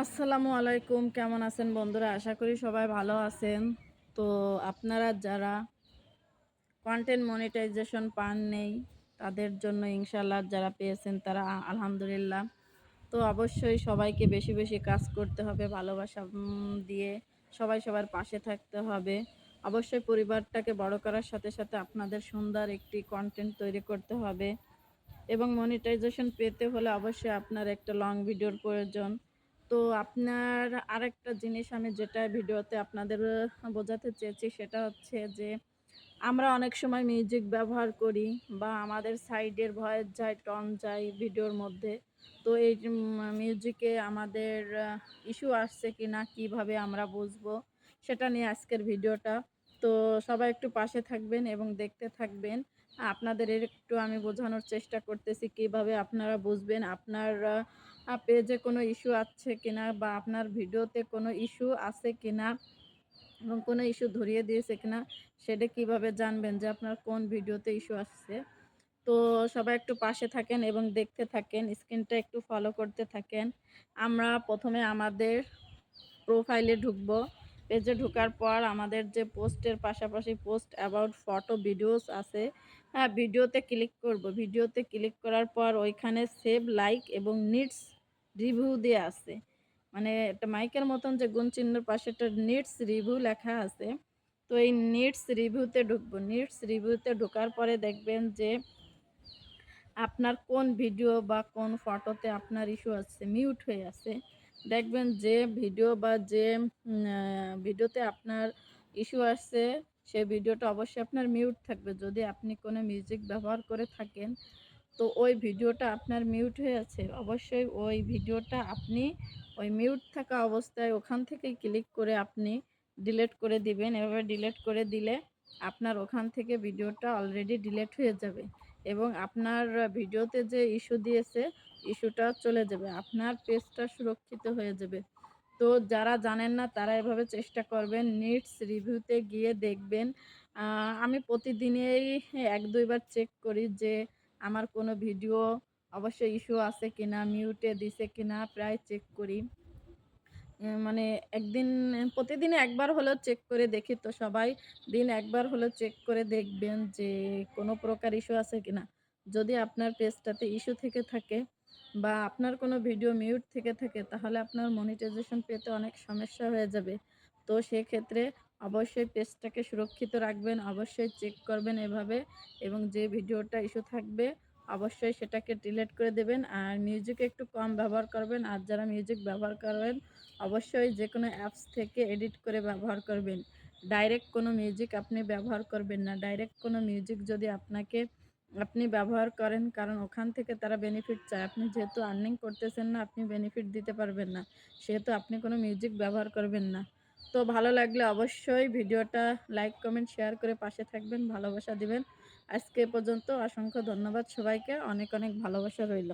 আসসালামু আলাইকুম। কেমন আছেন বন্ধুরা? আশা করি সবাই ভালো আছেন। তো আপনারা যারা কন্টেন্ট মনিটাইজেশন পান নেই, তাদের জন্য ইনশাআল্লাহ যারা পেয়েছেন তারা আলহামদুলিল্লাহ। তো অবশ্যই সবাইকে বেশি, বেশি কাজ করতে হবে ভালোবাসা দিয়ে। সবাই সবার পাশে থাকতে হবে। অবশ্যই পরিবারটাকে বড় করার সাথে, সাথে আপনাদের সুন্দর একটি কন্টেন্ট তৈরি করতে হবে। এবং মনিটাইজেশন পেতে হলে অবশ্যই আপনার একটা লং ভিডিওর প্রয়োজন। তো আপনার আরেকটা জিনিস আমি যেটা ভিডিওতে আপনাদের বোঝাতে চেয়েছি সেটা হচ্ছে যে আমরা অনেক সময় মিউজিক ব্যবহার করি বা আমাদের সাইডের ভয়েস যায়, টন যায় ভিডিওর মধ্যে। তো এই মিউজিকে আমাদের ইস্যু আসছে কিনা কিভাবে আমরা বুঝবো সেটা নিয়ে আজকের ভিডিওটা। তো সবাই একটু পাশে থাকবেন এবং দেখতে থাকবেন। আপনাদের একটু আমি বোঝানোর চেষ্টা করতেছি কিভাবে আপনারা বুঝবেন আপনার পেজে কোনো ইস্যু আছে কিনা বা আপনার ভিডিওতে কোনো ইস্যু আছে কিনা এবং কোনো ইস্যু ধরিয়ে দিয়েছে কিনা সেটা কিভাবে জানবেন যে আপনার কোন ভিডিওতে ইস্যু আসছে। তো সবাই একটু পাশে থাকেন এবং দেখতে থাকেন, স্ক্রিনটা একটু ফলো করতে থাকেন। আমরা প্রথমে আমাদের প্রোফাইলে ঢুকবো। পেজে ঢোকার পর আমাদের যে পোস্টের পাশাপাশি পোস্ট অ্যাবাউট ফটো ভিডিওস আছে, হ্যাঁ, ভিডিওতে ক্লিক করব। ভিডিওতে ক্লিক করার পর ওইখানে সেভ লাইক এবং নিডস রিভিউ দেয়া আছে। মানে একটা মাইকের মতন যে গুণ চিহ্নের পাশে একটা নিডস রিভিউ লেখা আছে। তো এই নিডস রিভিউতে ঢুকবো। নিডস রিভিউতে ঢোকার পরে দেখবেন যে আপনার কোন ভিডিও বা কোন ফটোতে আপনার ইস্যু আছে, মিউট হয়ে আছে। দেখবেন যে ভিডিও বা যে ভিডিওতে আপনার ইস্যু আসছে সে ভিডিওটা অবশ্যই আপনার মিউট থাকবে। যদি আপনি কোনো মিউজিক ব্যবহার করে থাকেন তো ওই ভিডিওটা আপনার মিউট হয়ে আছে। অবশ্যই ওই ভিডিওটা আপনি ওই মিউট থাকা অবস্থায় ওখান থেকেই ক্লিক করে আপনি ডিলিট করে দিবেন। এভাবে ডিলিট করে দিলে আপনার ওখান থেকে ভিডিওটা অলরেডি ডিলিট হয়ে যাবে এবং আপনার ভিডিওতে যে ইস্যু দিয়েছে ইস্যুটা চলে যাবে। আপনার পেজটা সুরক্ষিত হয়ে যাবে। তো যারা জানেন না তারা এভাবে চেষ্টা করবেন। নিডস রিভিউতে গিয়ে দেখবেন। আমি প্রতিদিনেই ১-২ বার চেক করি যে আমার কোনো ভিডিও অবশ্যই ইস্যু আছে কিনা, মিউটে দিছে কিনা প্রায় চেক করি। মানে একদিন প্রতিদিন একবার হলেও চেক করে দেখি। তো সবাই দিন একবার হলেও চেক করে দেখবেন যে কোনো প্রকার ইস্যু আছে কিনা। যদি আপনার পেজটাতে ইস্যু থেকে থাকে বা আপনার কোনো ভিডিও মিউট থেকে থাকে তাহলে আপনার মনিটাইজেশন পেতে অনেক সমস্যা হয়ে যাবে। তো সেক্ষেত্রে অবশ্যই পেজটাকে সুরক্ষিত রাখবেন, অবশ্যই চেক করবেন এভাবে এবং যে ভিডিওটা ইস্যু থাকবে অবশ্যই সেটাকে ডিলিট করে দেবেন। আর মিউজিক একটু কম ব্যবহার করবেন। আর যারা মিউজিক ব্যবহার করেন অবশ্যই যেকোনো অ্যাপস থেকে এডিট করে ব্যবহার করবেন। ডাইরেক্ট কোনো মিউজিক আপনি ব্যবহার করবেন না। ডাইরেক্ট কোনো মিউজিক যদি আপনি ব্যবহার করেন, কারণ ওখান থেকে তারা বেনিফিট চায়। আপনি যেহেতু আর্নিং করতেছেন না, আপনি বেনিফিট দিতে পারবেন না। সেহেতু আপনি কোনো মিউজিক ব্যবহার করবেন না। তো ভালো লাগলে অবশ্যই ভিডিওটা লাইক, কমেন্ট, শেয়ার করে পাশে থাকবেন, ভালোবাসা দিবেন। আজকে এ পর্যন্ত। অসংখ্য ধন্যবাদ সবাইকে। অনেক, অনেক ভালোবাসা রইল।